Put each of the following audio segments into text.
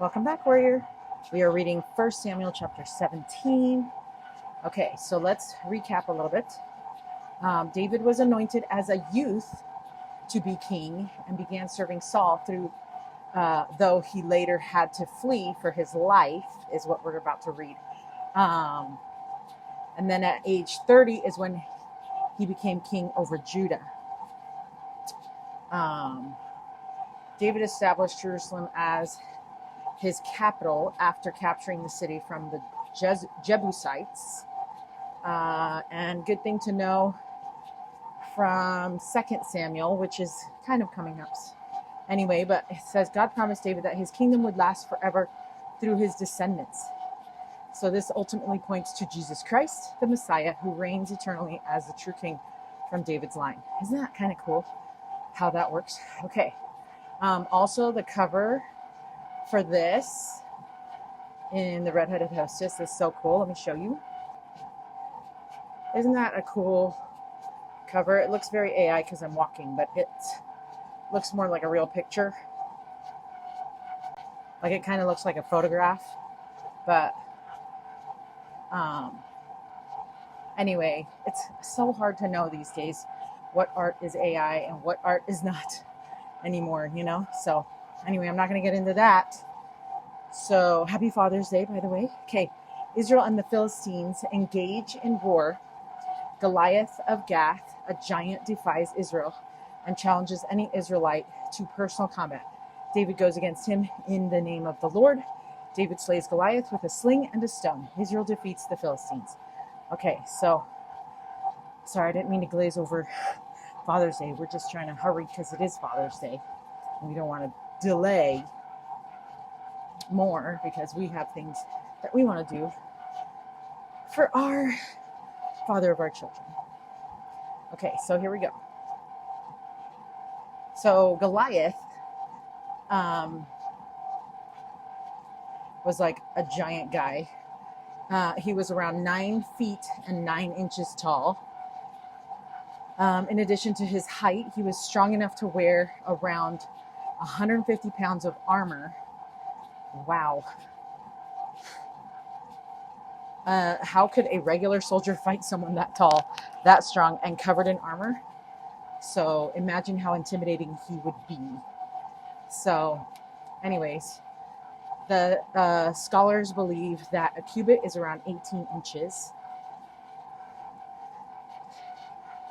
Welcome back, warrior. We are reading 1 Samuel chapter 17. Okay, so let's recap a little bit. David was anointed as a youth to be king and began serving Saul though he later had to flee for his life, is what we're about to read. And then at age 30 is when he became king over Judah. David established Jerusalem as his capital after capturing the city from the Jebusites. And good thing to know from 2 Samuel, which is kind of coming up anyway, but it says God promised David that his kingdom would last forever through his descendants. So this ultimately points to Jesus Christ, the Messiah, who reigns eternally as the true king from David's line. Isn't that kind of cool how that works? Okay. Also, the cover for this in the Red-Headed Hostess is so cool. Let me show you. Isn't that a cool cover? It looks very AI because I'm walking, but it looks more like a real picture. Like it kind of looks like a photograph, but anyway, it's so hard to know these days what art is AI and what art is not anymore, you know? So anyway, I'm not going to get into that. So happy Father's Day, by the way. Okay, Israel and the Philistines engage in war. Goliath of Gath, a giant, defies Israel and challenges any Israelite to personal combat. David goes against him in the name of the Lord. David slays Goliath with a sling and a stone. Israel defeats the Philistines. Okay, so, sorry, I didn't mean to glaze over Father's Day. We're just trying to hurry because it is Father's Day. We don't want to delay more because we have things that we want to do for our father of our children. Okay, so here we go. So Goliath was like a giant guy. He was around 9 feet and 9 inches tall. In addition to his height, he was strong enough to wear around 150 pounds of armor. Wow. How could a regular soldier fight someone that tall, that strong, and covered in armor? So imagine how intimidating he would be. So anyways, the scholars believe that a cubit is around 18 inches.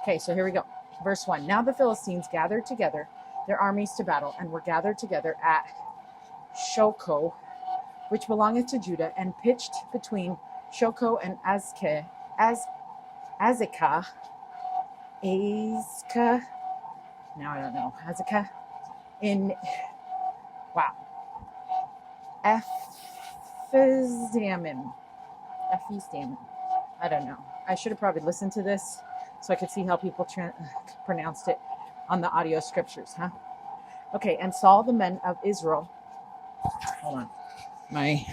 Okay, so here we go. Verse 1. Now the Philistines gathered together their armies to battle and were gathered together at Shoko, which belongeth to Judah, and pitched between Shoko and Azekah. Now I don't know. Azekah in, wow. Ephes-dammim. I don't know. I should have probably listened to this so I could see how people pronounced it on the audio scriptures, huh? Okay, and Saul, the men of Israel. Hold on. I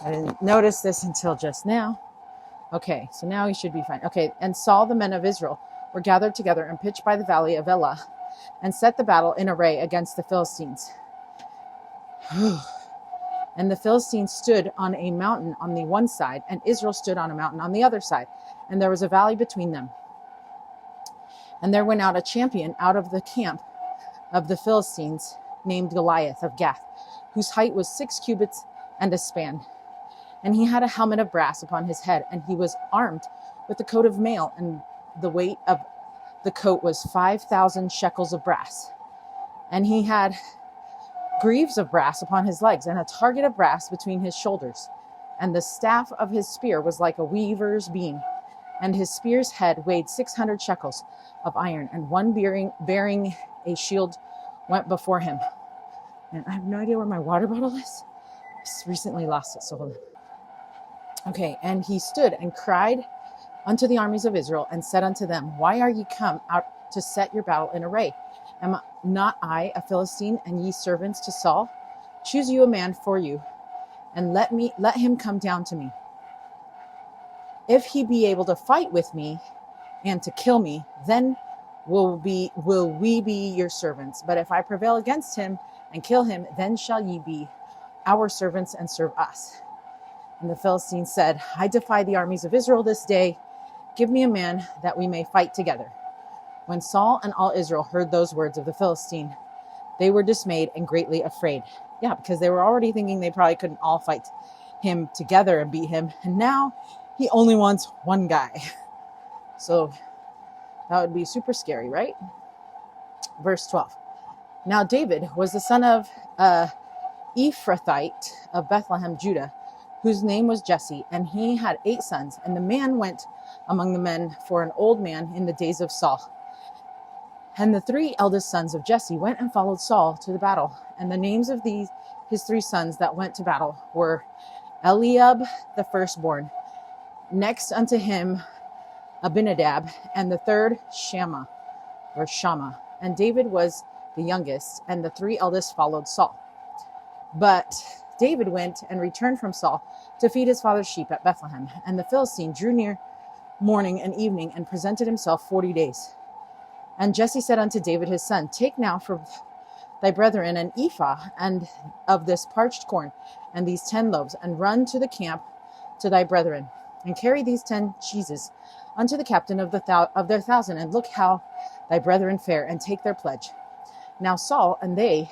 didn't notice this until just now. Okay, so now he should be fine. Okay, and Saul, the men of Israel, were gathered together and pitched by the valley of Elah and set the battle in array against the Philistines. And the Philistines stood on a mountain on the one side, and Israel stood on a mountain on the other side, and there was a valley between them. And there went out a champion out of the camp of the Philistines, named Goliath of Gath, whose height was 6 cubits and a span. And he had a helmet of brass upon his head, and he was armed with a coat of mail, and the weight of the coat was 5,000 shekels of brass. And he had greaves of brass upon his legs, and a target of brass between his shoulders. And the staff of his spear was like a weaver's beam, and his spear's head weighed 600 shekels of iron, and one bearing a shield went before him. And I have no idea where my water bottle is. I just recently lost it, so hold on. Okay, and he stood and cried unto the armies of Israel and said unto them, Why are ye come out to set your battle in array? Am not I a Philistine, and ye servants to Saul? Choose you a man for you, and let him come down to me. If he be able to fight with me and to kill me, then will we be your servants. But if I prevail against him and kill him. Then shall ye be our servants and serve us. And the Philistines said, I defy the armies of Israel this day. Give me a man that we may fight together. When Saul and all Israel heard those words of the Philistine, they were dismayed and greatly afraid. Yeah, because they were already thinking they probably couldn't all fight him together and beat him. And now he only wants one guy. So that would be super scary, right? Verse 12. Now David was the son of Ephrathite of Bethlehem, Judah, whose name was Jesse, and he had 8 sons. And the man went among the men for an old man in the days of Saul. And the 3 eldest sons of Jesse went and followed Saul to the battle. And the names of his 3 sons that went to battle were Eliab, the firstborn, next unto him Abinadab, and the third Shammah. And David was the youngest, and the 3 eldest followed Saul. But David went and returned from Saul to feed his father's sheep at Bethlehem. And the Philistine drew near morning and evening and presented himself 40 days. And Jesse said unto David his son, Take now for thy brethren an ephah and of this parched corn, and these 10 loaves, and run to the camp to thy brethren, and carry these 10 cheeses unto the captain of their 1,000, and look how thy brethren fare, and take their pledge. Now Saul and they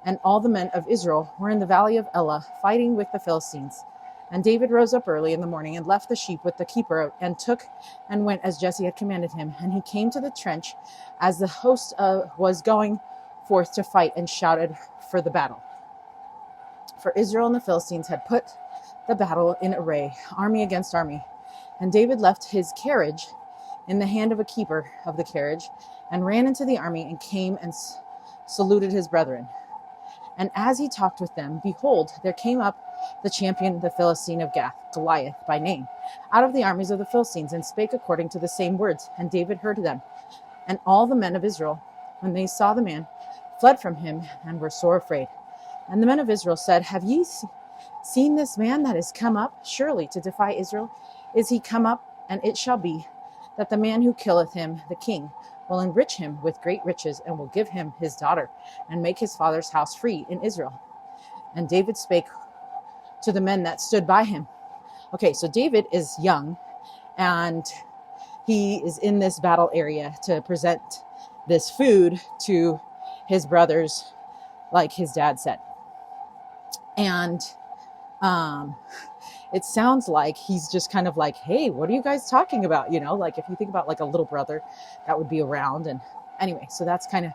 and all the men of Israel were in the valley of Elah, fighting with the Philistines. And David rose up early in the morning and left the sheep with the keeper, and took and went as Jesse had commanded him. And he came to the trench as the host was going forth to fight, and shouted for the battle. For Israel and the Philistines had put the battle in array, army against army. And David left his carriage in the hand of a keeper of the carriage, and ran into the army, and came and saluted his brethren. And as he talked with them, behold, there came up the champion, the Philistine of Gath, Goliath by name, out of the armies of the Philistines, and spake according to the same words. And David heard them. And all the men of Israel, when they saw the man, fled from him, and were sore afraid. And the men of Israel said, Have ye seen this man that is come up? Surely to defy Israel is he come up, and it shall be that the man who killeth him, the king, will enrich him with great riches, and will give him his daughter, and make his father's house free in Israel. And David spake to the men that stood by him. Okay, so David is young, and he is in this battle area to present this food to his brothers, like his dad said. And it sounds like he's just kind of like, hey, what are you guys talking about? You know, like if you think about like a little brother that would be around. And anyway, so that's kind of,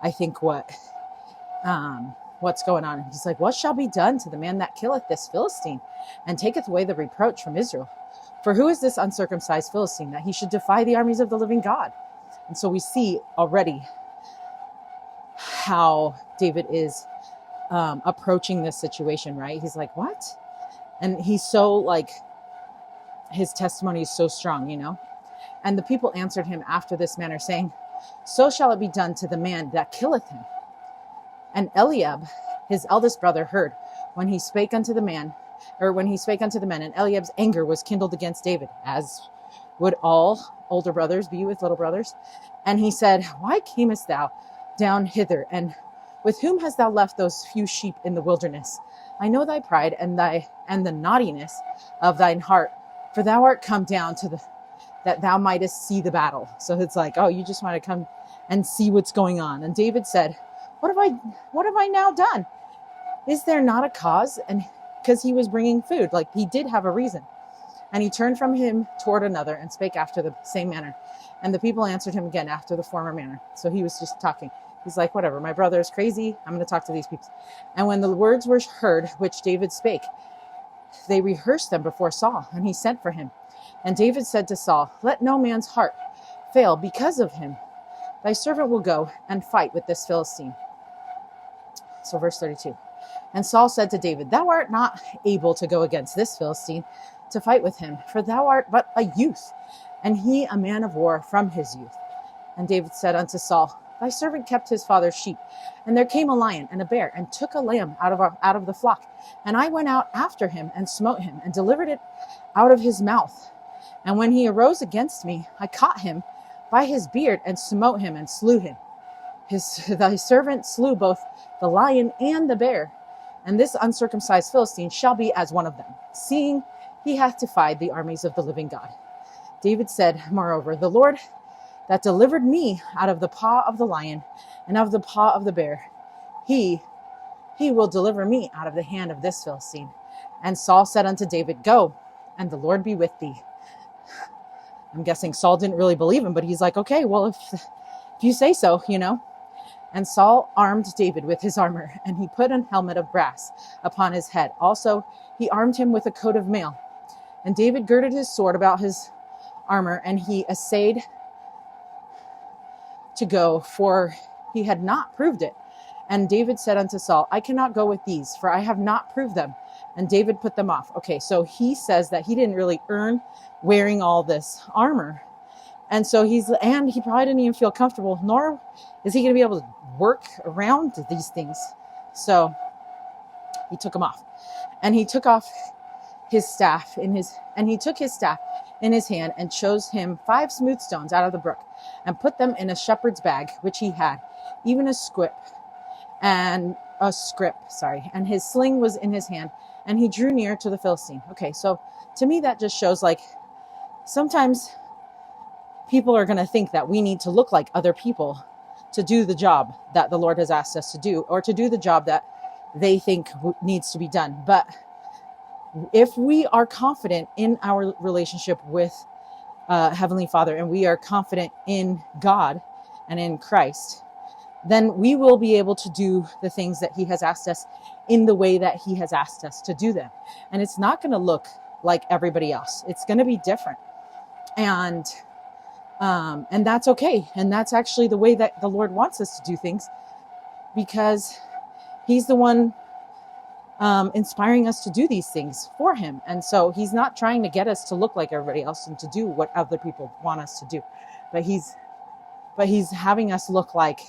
I think, what's going on. He's like, what shall be done to the man that killeth this Philistine, and taketh away the reproach from Israel? For who is this uncircumcised Philistine, that he should defy the armies of the living God? And so we see already how David is approaching this situation, right? He's like, what? And he's so like, his testimony is so strong, you know? And the people answered him after this manner, saying, so shall it be done to the man that killeth him. And Eliab, his eldest brother, heard when he spake unto the men, and Eliab's anger was kindled against David, as would all older brothers be with little brothers. And he said, why camest thou down hither? And with whom hast thou left those few sheep in the wilderness? I know thy pride and the naughtiness of thine heart, for thou art come down that thou mightest see the battle. So it's like, oh, you just want to come and see what's going on. And David said, what have I now done? Is there not a cause? And because he was bringing food, like he did have a reason. And he turned from him toward another, and spake after the same manner. And the people answered him again after the former manner. So he was just talking. He's like, whatever, my brother is crazy. I'm going to talk to these people. And when the words were heard which David spake, they rehearsed them before Saul, and he sent for him. And David said to Saul, let no man's heart fail because of him. Thy servant will go and fight with this Philistine. So verse 32. And Saul said to David, thou art not able to go against this Philistine to fight with him, for thou art but a youth, and he a man of war from his youth. And David said unto Saul, thy servant kept his father's sheep, and there came a lion and a bear, and took a lamb out of the flock. And I went out after him, and smote him, and delivered it out of his mouth. And when he arose against me, I caught him by his beard, and smote him, and slew him. Thy servant slew both the lion and the bear, and this uncircumcised Philistine shall be as one of them, seeing he hath defied the armies of the living God. David said, moreover, the Lord that delivered me out of the paw of the lion and of the paw of the bear, he will deliver me out of the hand of this Philistine. And Saul said unto David, go, and the Lord be with thee. I'm guessing Saul didn't really believe him, but he's like, okay, well, if you say so, And Saul armed David with his armor, and he put an helmet of brass upon his head. Also, he armed him with a coat of mail. And David girded his sword about his armor, and he essayed to go, for he had not proved it. And David said unto Saul, I cannot go with these, for I have not proved them. And David put them off. Okay, so he says that he didn't really earn wearing all this armor. And so he probably didn't even feel comfortable, nor is he going to be able to work around these things. So he took them off. And he took off his staff in his hand, and chose him 5 smooth stones out of the brook, and put them in a shepherd's bag which he had, even a scrip, and his sling was in his hand, and he drew near to the Philistine. Okay, so to me that just shows, like, sometimes people are going to think that we need to look like other people to do the job that the Lord has asked us to do, or to do the job that they think needs to be done. But if we are confident in our relationship with Heavenly Father, and we are confident in God and in Christ, then we will be able to do the things that he has asked us in the way that he has asked us to do them. And it's not going to look like everybody else. It's going to be different. And that's okay. And that's actually the way that the Lord wants us to do things, because he's the one inspiring us to do these things for him. And so he's not trying to get us to look like everybody else and to do what other people want us to do. But he's having us look like,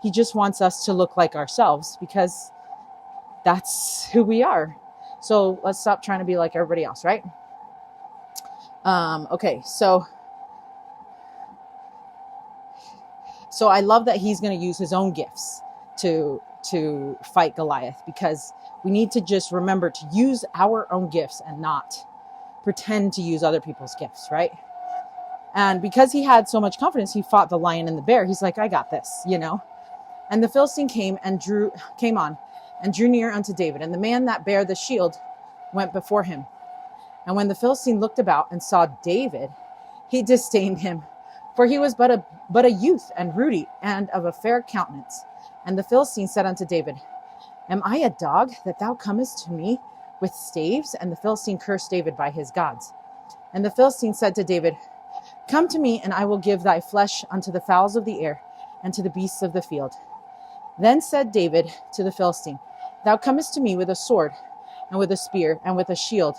he just wants us to look like ourselves, because that's who we are. So let's stop trying to be like everybody else, right? Okay, so I love that he's going to use his own gifts to fight Goliath, because we need to just remember to use our own gifts and not pretend to use other people's gifts, right? And because he had so much confidence, he fought the lion and the bear. He's like, I got this, And the Philistine came on and drew near unto David. And the man that bare the shield went before him. And when the Philistine looked about and saw David, he disdained him, for he was but a youth and ruddy and of a fair countenance. And the Philistine said unto David, Am I a dog that thou comest to me with staves? And the Philistine cursed David by his gods. And the Philistine said to David, Come to me, and I will give thy flesh unto the fowls of the air and to the beasts of the field. Then said David to the Philistine, Thou comest to me with a sword and with a spear and with a shield,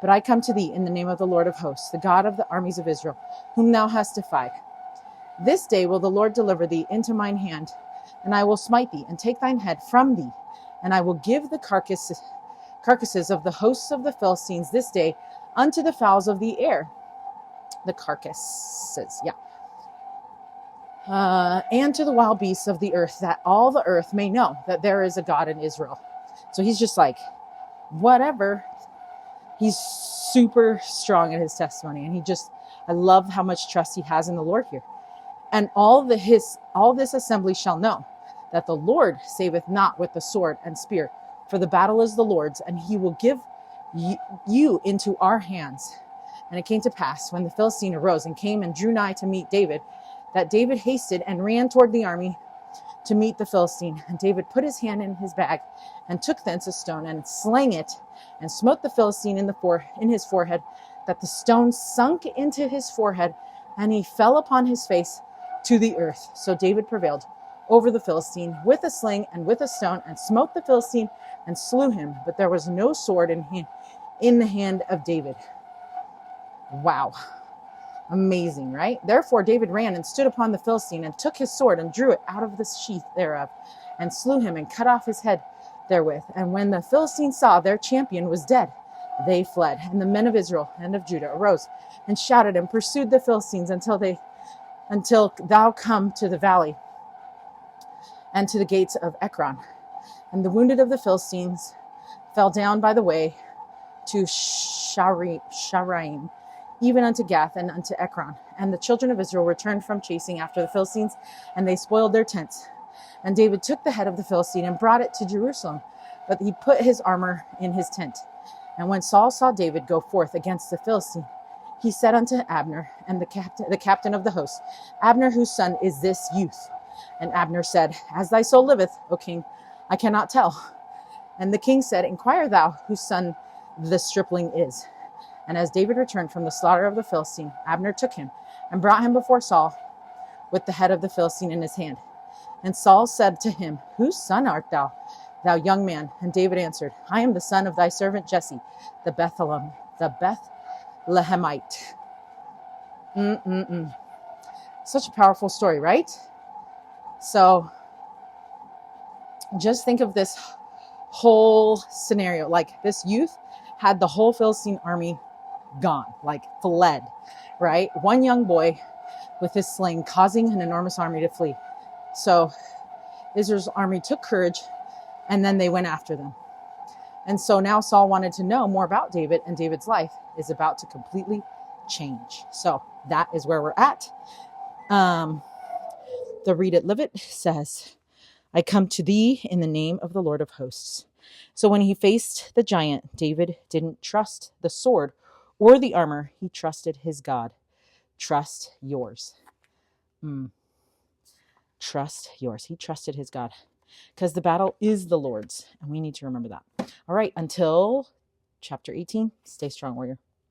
but I come to thee in the name of the Lord of hosts, the God of the armies of Israel, whom thou hast defied. This day will the Lord deliver thee into mine hand, and I will smite thee, and take thine head from thee, and I will give the carcasses of the hosts of the Philistines this day unto the fowls of the air. The carcasses, and to the wild beasts of the earth, that all the earth may know that there is a God in Israel. So he's just like, whatever. He's super strong in his testimony. And I love how much trust he has in the Lord here. And all this assembly shall know that the Lord saveth not with the sword and spear, for the battle is the Lord's, and he will give you into our hands. And it came to pass, when the Philistine arose and came and drew nigh to meet David, that David hasted and ran toward the army to meet the Philistine. And David put his hand in his bag, and took thence a stone, and slang it, and smote the Philistine in his forehead, that the stone sunk into his forehead, and he fell upon his face to the earth. So David prevailed over the Philistine with a sling and with a stone, and smote the Philistine and slew him. But there was no sword in the hand of David. Wow. Amazing, right? Therefore David ran and stood upon the Philistine, and took his sword and drew it out of the sheath thereof, and slew him, and cut off his head therewith. And when the Philistines saw their champion was dead, they fled. And the men of Israel and of Judah arose and shouted and pursued the Philistines until thou come to the valley and to the gates of Ekron. And the wounded of the Philistines fell down by the way to Sharaim, even unto Gath and unto Ekron. And the children of Israel returned from chasing after the Philistines, and they spoiled their tents. And David took the head of the Philistine and brought it to Jerusalem, but he put his armor in his tent. And when Saul saw David go forth against the Philistine, he said unto Abner and the captain of the host, Abner, whose son is this youth? And Abner said, As thy soul liveth, O king, I cannot tell. And the king said, Inquire thou whose son the stripling is. And as David returned from the slaughter of the Philistine, Abner took him and brought him before Saul with the head of the Philistine in his hand. And Saul said to him, Whose son art thou, thou young man? And David answered, I am the son of thy servant Jesse, the Bethlehemite. Such a powerful story, right? So just think of this whole scenario. Like, this youth had the whole Philistine army gone, like fled, right? One young boy with his sling causing an enormous army to flee. So Israel's army took courage, and then they went after them. And so now Saul wanted to know more about David, and David's life is about to completely change. So that is where we're at. The Read It, Live It says, I come to thee in the name of the Lord of hosts. So when he faced the giant, David didn't trust the sword or the armor. He trusted his God. Trust yours. Trust yours. He trusted his God, because the battle is the Lord's, and we need to remember that. All right, until chapter 18, stay strong, warrior.